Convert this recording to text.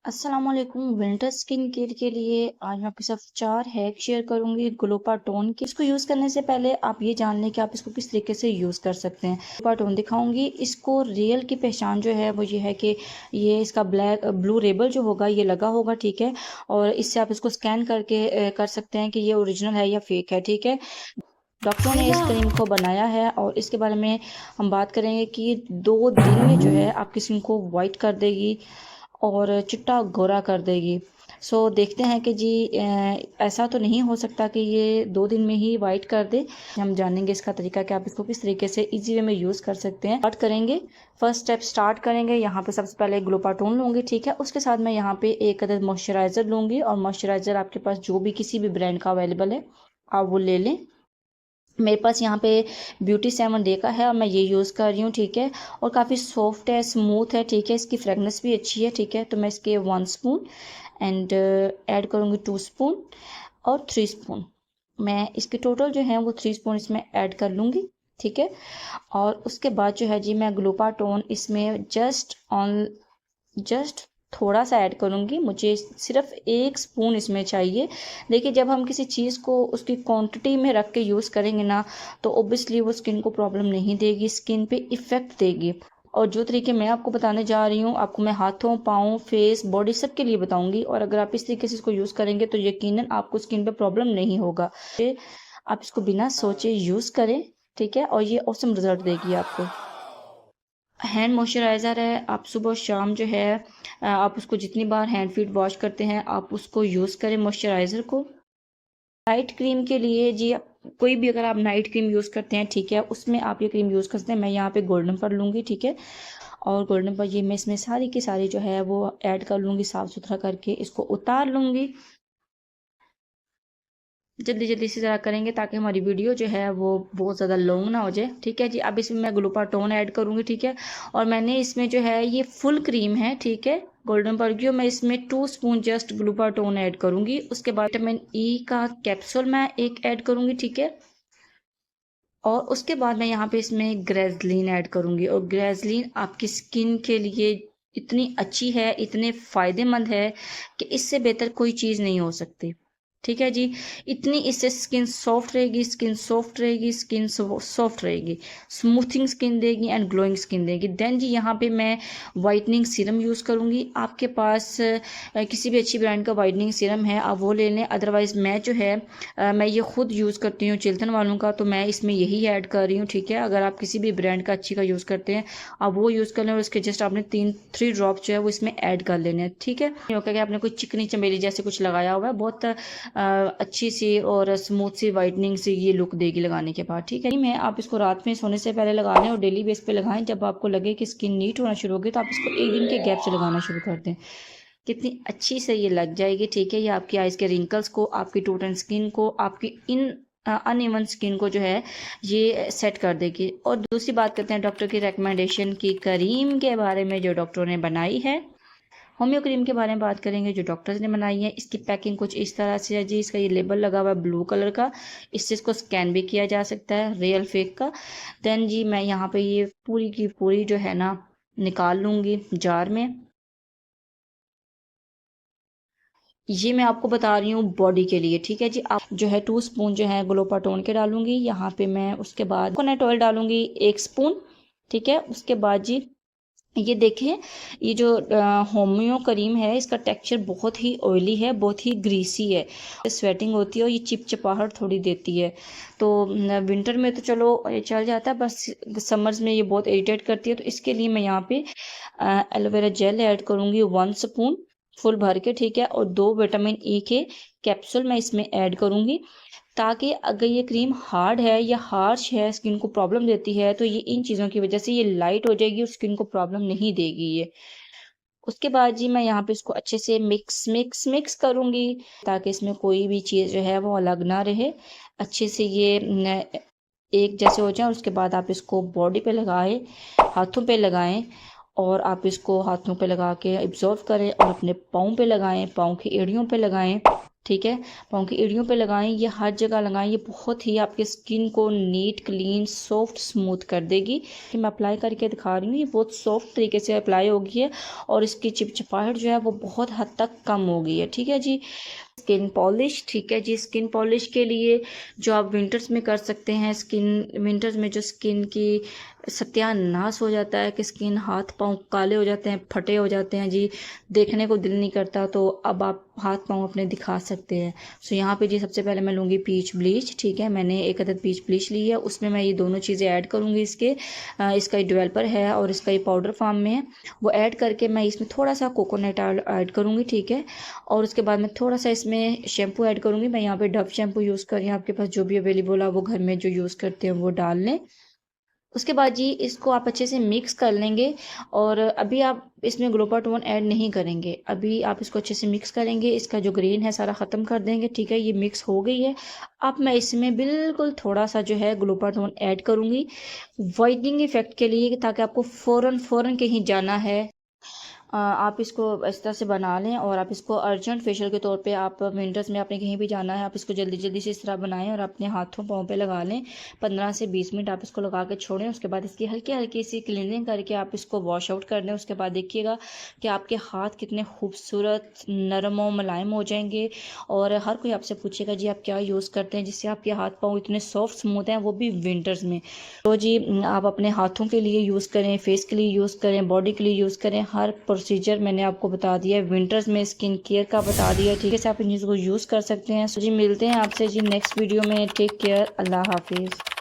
अस्सलाम वालेकुम। Winter skin care के लिए आज मैं आपके साथ 4 हैक शेयर करूंगी ग्लूटाथोन के। इसको यूज़ करने से पहले आप ये जान लें कि आप इसको किस तरीके से यूज़ कर सकते हैं। ग्लूटाथोन दिखाऊंगी। इसको रियल की पहचान जो है वो ये है कि ये इसका ब्लू लेबल जो होगा ये लगा होगा, ठीक है। और इससे आप इसको स्कैन करके कर सकते हैं कि ये ओरिजिनल है या फेक है, ठीक है। डॉक्टरों ने इस क्रीम को बनाया है और इसके बारे में हम बात करेंगे कि 2 दिन में जो है आपकी स्किन को वाइट कर देगी और चिट्टा गोरा कर देगी। देखते हैं कि जी ऐसा तो नहीं हो सकता कि ये 2 दिन में ही वाइट कर दे। हम जानेंगे इसका तरीका कि आप इसको किस तरीके से इजी वे में यूज़ कर सकते हैं। स्टार्ट करेंगे। फर्स्ट स्टेप स्टार्ट करेंगे। यहाँ पे सबसे पहले ग्लूटाथोन लूँगी, ठीक है। उसके साथ मैं यहाँ पे एक अदद मॉइस्चराइज़र लूँगी और मॉइस्चराइज़र आपके पास जो भी किसी भी ब्रांड का अवेलेबल है आप वो ले लें। मेरे पास यहाँ पे ब्यूटी 7 डे का है और मैं ये यूज़ कर रही हूँ, ठीक है। और काफ़ी सॉफ्ट है, स्मूथ है, ठीक है। इसकी फ्रेगनेंस भी अच्छी है, ठीक है। तो मैं इसके 1 स्पून एंड ऐड करूँगी 2 स्पून और 3 स्पून। मैं इसके टोटल जो है वो 3 स्पून इसमें ऐड कर लूँगी, ठीक है। और उसके बाद जो है जी मैं ग्लूटाथोन इसमें जस्ट थोड़ा सा ऐड करूँगी। मुझे सिर्फ 1 स्पून इसमें चाहिए। देखिए, जब हम किसी चीज़ को उसकी क्वांटिटी में रख के यूज़ करेंगे ना, तो ओबियसली वो स्किन को प्रॉब्लम नहीं देगी, स्किन पे इफ़ेक्ट देगी। और जो तरीके मैं आपको बताने जा रही हूँ, आपको मैं हाथों, पाँव, फेस, बॉडी सब के लिए बताऊँगी। और अगर आप इस तरीके से इसको यूज़ करेंगे तो यकीनन आपको स्किन पे प्रॉब्लम नहीं होगा। आप इसको बिना सोचे यूज़ करें, ठीक है। और ये ऑसम रिजल्ट देगी आपको। हैंड मॉइस्चराइज़र है, आप सुबह शाम जो है आप उसको जितनी बार हैंड फीट वॉश करते हैं आप उसको यूज़ करें मॉइस्चराइज़र को। नाइट क्रीम के लिए जी कोई भी अगर आप नाइट क्रीम यूज़ करते हैं, ठीक है, उसमें आप ये क्रीम यूज़ कर सकते हैं। मैं यहाँ पे गोल्डन पर लूँगी, ठीक है। और गोल्डन पर ये मैं इसमें सारी की सारी जो है वो ऐड कर लूँगी, साफ़ सुथरा करके इसको उतार लूँगी। जल्दी जल्दी से ज़रा करेंगे ताकि हमारी वीडियो जो है वो बहुत ज़्यादा लॉन्ग ना हो जाए, ठीक है जी। अब इसमें मैं ग्लूटाथोन ऐड करूँगी, ठीक है। और मैंने इसमें जो है ये फुल क्रीम है, ठीक है, गोल्डन पर की। मैं इसमें 2 स्पून जस्ट ग्लूटाथोन ऐड करूँगी। उसके बाद विटामिन ई का कैप्सूल मैं एक ऐड करूँगी, ठीक है। और उसके बाद मैं यहाँ पे इसमें ग्रेजलीन ऐड करूँगी। और ग्रेजलीन आपकी स्किन के लिए इतनी अच्छी है, इतने फ़ायदेमंद है कि इससे बेहतर कोई चीज़ नहीं हो सकती, ठीक है जी। इतनी इससे स्किन सॉफ्ट रहेगी, स्किन सॉफ्ट रहेगी, स्किन सॉफ्ट रहेगी, स्मूथिंग स्किन देगी एंड ग्लोइंग स्किन देगी। देन जी यहाँ पे मैं वाइटनिंग सीरम यूज़ करूँगी। आपके पास किसी भी अच्छी ब्रांड का वाइटनिंग सीरम है आप वो ले लें। अदरवाइज़ मैं जो है मैं ये खुद यूज़ करती हूँ चिल्तन वालों का, तो मैं इसमें यही ऐड कर रही हूँ, ठीक है। अगर आप किसी भी ब्रांड का अच्छी का यूज़ करते हैं आप वो यूज़ कर लें और उसके जस्ट आपने 3 ड्रॉप जो है वो इसमें ऐड कर लेने हैं, ठीक है। नहीं होगा कि आपने कोई चिकनी चमेली जैसे कुछ लगाया हुआ है, बहुत अच्छी सी और स्मूथ सी वाइटनिंग सी ये लुक देगी लगाने के बाद, ठीक है। मैं आप इसको रात में सोने से पहले लगा लें और डेली बेस पे लगाएं। जब आपको लगे कि स्किन नीट होना शुरू होगी तो आप इसको 1 दिन के गैप से लगाना शुरू कर दें। कितनी अच्छी से ये लग जाएगी, ठीक है। ये आपकी आइज़ के रिंकल्स को, आपकी टूटन स्किन को, आपकी इन अनइवन स्किन को जो है ये सेट कर देगी। और दूसरी बात करते हैं डॉक्टर की रिकमेंडेशन की क्रीम के बारे में जो डॉक्टरों ने बनाई है। होम्यो क्रीम के बारे में बात करेंगे जो डॉक्टर्स ने बनाई है। इसकी पैकिंग कुछ इस तरह से है जी। इसका ये लेबल लगा हुआ है ब्लू कलर का, इससे इसको स्कैन भी किया जा सकता है रियल फेक का। देन जी मैं यहाँ पे ये पूरी की पूरी जो है ना निकाल लूँगी जार में। ये मैं आपको बता रही हूँ बॉडी के लिए, ठीक है जी। आप जो है 2 स्पून जो है ग्लूटाथोन के डालूंगी यहाँ पे मैं। उसके बाद कोकोनट ऑयल डालूंगी 1 स्पून, ठीक है। उसके बाद जी ये देखिए, ये जो होम्यो क्रीम है इसका टेक्सचर बहुत ही ऑयली है, बहुत ही ग्रीसी है, स्वेटिंग होती है और ये चिपचिपाहट थोड़ी देती है। तो विंटर में तो चलो ये चल जाता है, बस समर्स में ये बहुत इरिटेट करती है। तो इसके लिए मैं यहाँ पे एलोवेरा जेल ऐड करूँगी 1 स्पून फुल भर के, ठीक है। और 2 विटामिन ई के कैप्सूल मैं इसमें ऐड करूँगी, ताकि अगर ये क्रीम हार्ड है या हार्श है, स्किन को प्रॉब्लम देती है, तो ये इन चीज़ों की वजह से ये लाइट हो जाएगी और स्किन को प्रॉब्लम नहीं देगी ये। उसके बाद जी मैं यहाँ पे इसको अच्छे से मिक्स मिक्स मिक्स करूँगी ताकि इसमें कोई भी चीज़ जो है वो अलग ना रहे। अच्छे से ये एक जैसे हो जाए। उसके बाद आप इसको बॉडी पे लगाएं, हाथों पे लगाएं। और आप इसको हाथों पे लगा के एब्जॉर्व करें और अपने पाँव पे लगाएं, पाँव की एड़ियों पे लगाएं। ठीक है। पाँव की एड़ियों पे लगाएं, ये हर जगह लगाएं, ये बहुत ही आपकी स्किन को नीट क्लीन सॉफ्ट स्मूथ कर देगी। कि मैं अप्लाई करके दिखा रही हूँ, ये बहुत सॉफ्ट तरीके से अप्लाई हो गई है और इसकी चिपचिपाहट जो है वो बहुत हद तक कम हो गई है। ठीक है जी। स्किन पॉलिश, ठीक है जी। स्किन पॉलिश के लिए जो आप विंटर्स में कर सकते हैं, विंटर्स में जो स्किन की सत्यानाश हो जाता है कि स्किन हाथ पांव काले हो जाते हैं, फटे हो जाते हैं जी, देखने को दिल नहीं करता, तो अब आप हाथ पांव अपने दिखा सकते हैं। सो यहाँ पे जी सबसे पहले मैं लूँगी पीच ब्लीच। ठीक है, मैंने 1 अदद पीच ब्लीच ली है, उसमें मैं ये दोनों चीज़ें ऐड करूँगी। इसका ये डेवलपर है और इसका ये पाउडर फॉर्म में है, वो ऐड करके मैं इसमें थोड़ा सा कोकोनट ऐड करूँगी। ठीक है, और उसके बाद मैं थोड़ा सा इसमें शैम्पू ऐड करूँगी। मैं यहाँ पे डव शैम्पू यूज़ कर रही हूँ, आपके पास जो भी अवेलेबल है वो घर में जो यूज़ करते हैं वो डाल लें। उसके बाद जी इसको आप अच्छे से मिक्स कर लेंगे और अभी आप इसमें ग्लोपा टोन ऐड नहीं करेंगे, अभी आप इसको अच्छे से मिक्स करेंगे, इसका जो ग्रेन है सारा ख़त्म कर देंगे। ठीक है, ये मिक्स हो गई है। अब मैं इसमें बिल्कुल थोड़ा सा जो है ग्लोपा टोन ऐड करूँगी वाइटनिंग इफेक्ट के लिए, ताकि आपको फ़ौरन कहीं जाना है आप इसको इस तरह से बना लें और आप इसको अर्जेंट फेशियल के तौर पे आप विंटर्स में आपने कहीं भी जाना है, आप इसको जल्दी जल्दी से इस तरह बनाएं और अपने हाथों पाँव पे लगा लें। 15 से 20 मिनट आप इसको लगा के छोड़ें। उसके बाद इसकी हल्की हल्की सी क्लीनिंग करके आप इसको वॉश आउट कर दें। उसके बाद देखिएगा कि आपके हाथ कितने खूबसूरत नरम और मुलायम हो जाएंगे और हर कोई आपसे पूछेगा जी आप क्या यूज़ करते हैं जिससे आपके हाथ पाँव इतने सॉफ्ट स्मूथ हैं, वो भी विंटर्स में। तो जी आप अपने हाथों के लिए यूज़ करें, फेस के लिए यूज़ करें, बॉडी के लिए यूज़ करें, हर प्रोसीजर मैंने आपको बता दिया है। विंटर्स में स्किन केयर का बता दिया, ठीक है, से आप इन चीज़ों को यूज़ कर सकते हैं। सो जी मिलते हैं आपसे जी नेक्स्ट वीडियो में। टेक केयर, अल्लाह हाफिज़।